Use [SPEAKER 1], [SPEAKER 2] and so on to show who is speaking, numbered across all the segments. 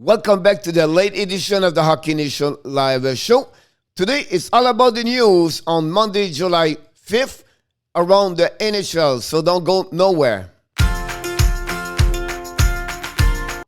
[SPEAKER 1] Welcome back to the late edition of the Hockey Nation live show. Today it's all about the news on Monday, July 5th around the NHL, so don't go nowhere.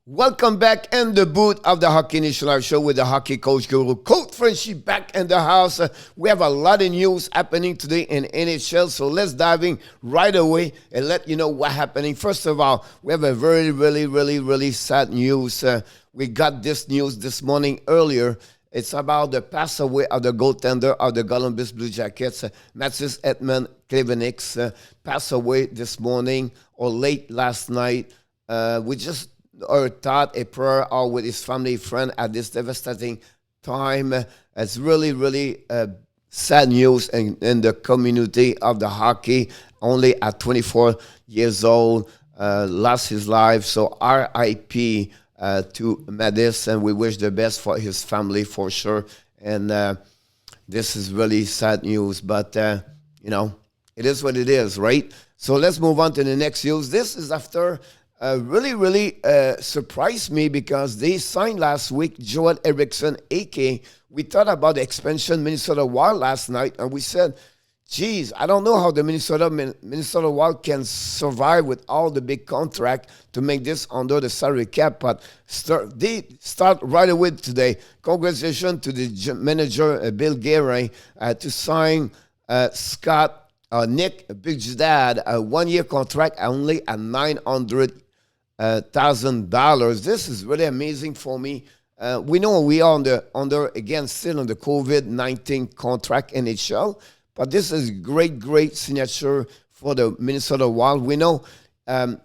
[SPEAKER 1] Welcome back in the booth of the Hockey Nation live show with the hockey coach guru, Coach Frenchy, back in the house. We have a lot of news happening today in NHL, so let's dive in right away and let you know what's happening. First of all, we have a really sad news. We got this news this morning earlier. It's about the pass away of the goaltender of the Columbus Blue Jackets, Matthews Edmond Klevenix, passed away this morning or late last night. We just thought a prayer out with his family friend at this devastating time. It's really sad news in the community of the hockey. Only at 24 years old, lost his life. So R.I.P. To Mattis, and we wish the best for his family for sure. And this is really sad news, but it is what it is, right? So let's move on to the next news. This is after really surprised me because they signed last week Joel Eriksson, a.k.a. We thought about the expansion Minnesota Wild last night, and we said, geez, I don't know how the Minnesota Wild can survive with all the big contract to make this under the salary cap, but they start right away today. Congratulations to the manager, Bill Guerin, to sign Nick Bjugstad, a one-year contract only at $900,000. This is really amazing for me. We know we are still on the COVID-19 contract NHL, but this is great signature for the Minnesota Wild. We know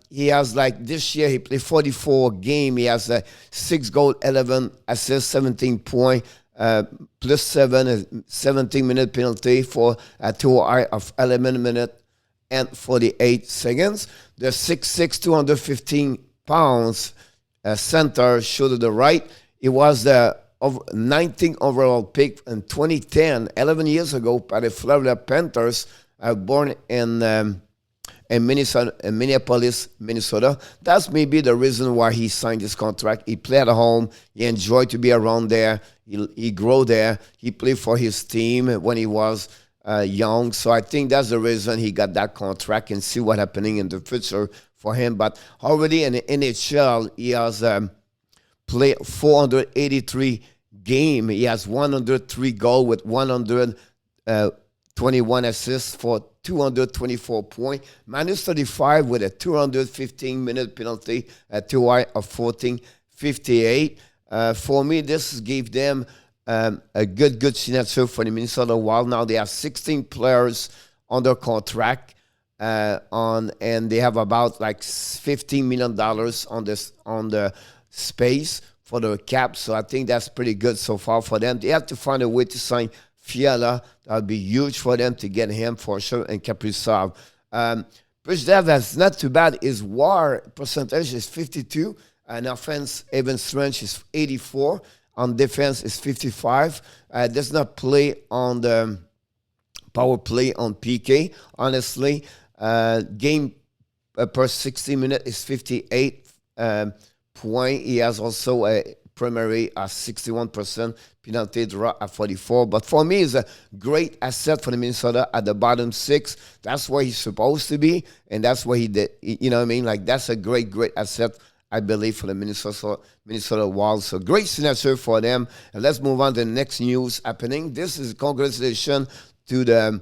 [SPEAKER 1] he has, this year, he played 44 games. He has 6 goals, 11 assists, 17 points, plus 17-minute penalty for a TOI of 11 minutes and 48 seconds. The 6'6", 215 pounds center showed to the right. He was the 19th overall pick in 2010, 11 years ago, by the Florida Panthers, born in Minneapolis, Minnesota. That's maybe the reason why he signed this contract. He played at home. He enjoyed to be around there. He grew there. He played for his team when he was young. So I think that's the reason he got that contract, and see what's happening in the future for him. But already in the NHL, he has played 483 game. He has 103 goals with 121 assists for 224 points. Minus 35 with a 215-minute penalty, a TOI of 14.58. For me, this gave them a good signature for the Minnesota Wild. Now they have 16 players under contract, and they have about $15 million on the space for the cap, so I think that's pretty good so far for them. They have to find a way to sign Fiala. That would be huge for them to get him for sure, and Kaprizov. Bjugstad, that's not too bad. His WAR percentage is 52. On offense, even strength is 84. On defense is 55. Does not play on the power play on PK. Honestly, game per 60 minutes is 58. Point. He has also a primary at 61%, penalty draw at 44. But for me, he's a great asset for the Minnesota at the bottom 6. That's where he's supposed to be, and that's what he did. You know what I mean? That's a great asset, I believe, for the Minnesota Wild. So great signature for them. And let's move on to the next news happening. This is congratulations to the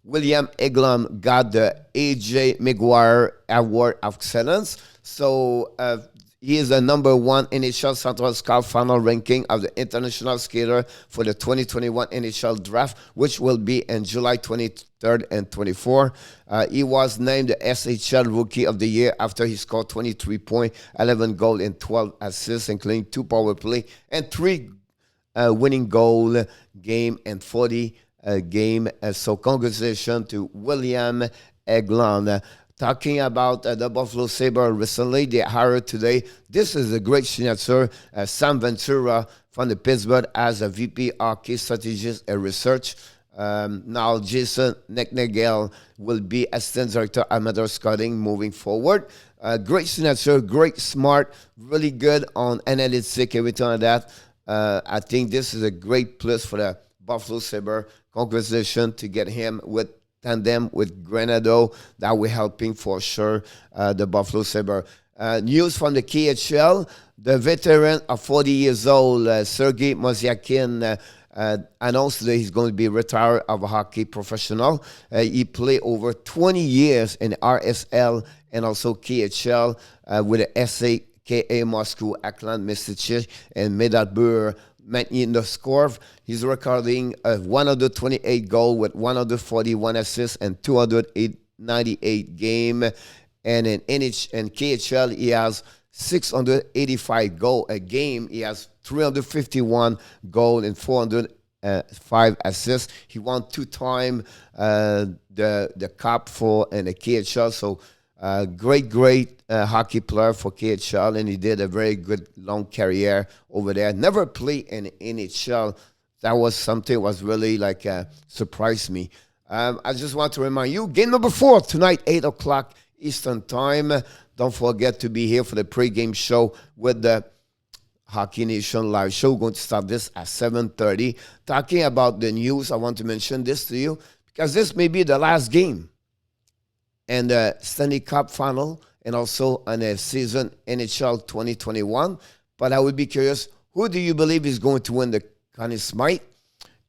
[SPEAKER 1] William Eglon got the Ej McGuire Award of Excellence. So he is the number 1 NHL Central Scout final ranking of the international skater for the 2021 NHL Draft, which will be in July 23rd and 24th. He was named the SHL Rookie of the Year after he scored 23 points, 11 goals, and 12 assists, including 2 power play and 3 winning goal game and 40 game. So congratulations to William Eglon. Talking about the Buffalo Sabres recently, they hired today. This is a great signature. Sam Ventura from the Pittsburgh as a VP hockey strategist and research. Now Jason Necknagel will be assistant director amateur scouting moving forward. Great signature, great smart, really good on analytics, everything like that. I think this is a great plus for the Buffalo Sabres. Congratulations to get him with tandem with Granado. That will helping for sure the Buffalo Sabres. News from the KHL. The veteran of 40 years old, Sergei Mozyakin, announced that he's going to be retired of a hockey professional. He played over 20 years in RSL and also KHL with the SAKA Moscow, Aklan, Misichich, and Medalbur in the score. He's recording 128 goals with 141 assists and 298 game. And in KHL, he has 685 goals a game. He has 351 goals and 405 assists. He won 2 times the cup for in the KHL. So great hockey player for KHL, and he did a very good long career over there. Never played in NHL. That was something that was really like surprised me. I just want to remind you, game number 4 tonight, 8 o'clock Eastern Time. Don't forget to be here for the pregame show with the Hockey Nation live show. We're going to start this at 7:30. Talking about the news, I want to mention this to you because this may be the last game and the Stanley Cup final and also on the season NHL 2021. But I would be curious, who do you believe is going to win the Conn Smythe?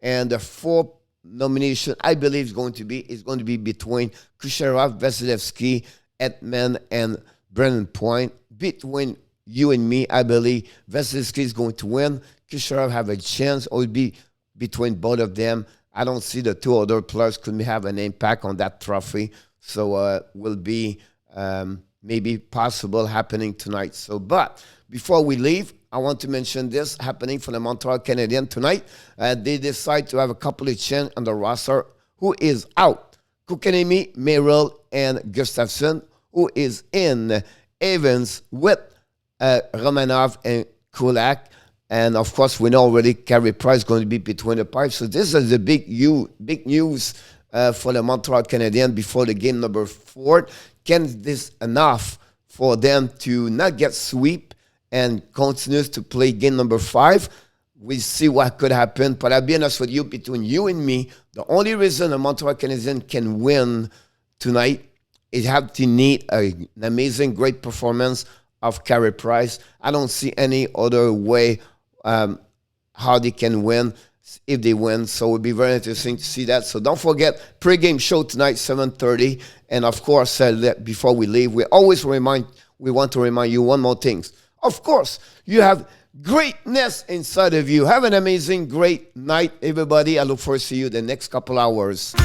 [SPEAKER 1] And the 4th nomination, I believe, is going to be between Kucherov, Vasilevsky, Edman, and Brennan Point. Between you and me, I believe Vasilevsky is going to win. Kucherov have a chance, or it be between both of them. I don't see the 2 other players could have an impact on that trophy. So will be maybe possible happening tonight. So, but before we leave, I want to mention this happening for the Montreal Canadiens tonight. They decide to have a couple of change on the roster. Who is out? Kotkaniemi, Merrill, and Gustafsson. Who is in? Evans with Romanov and Kulak. And of course, we know already Carey Price is going to be between the pipes. So this is the big news for the Montreal Canadiens before the game number 4. Can this enough for them to not get sweep and continues to play game number 5? We see what could happen. But I'll be honest with you, between you and me, the only reason the Montreal Canadiens can win tonight is have to need an amazing, great performance of Carey Price. I don't see any other way how they can win if they win. So it would be very interesting to see that. So don't forget, pregame show tonight, 7:30. And of course, before we leave, we want to remind you one more thing. Of course, you have greatness inside of you. Have an amazing, great night, everybody. I look forward to see you the next couple hours.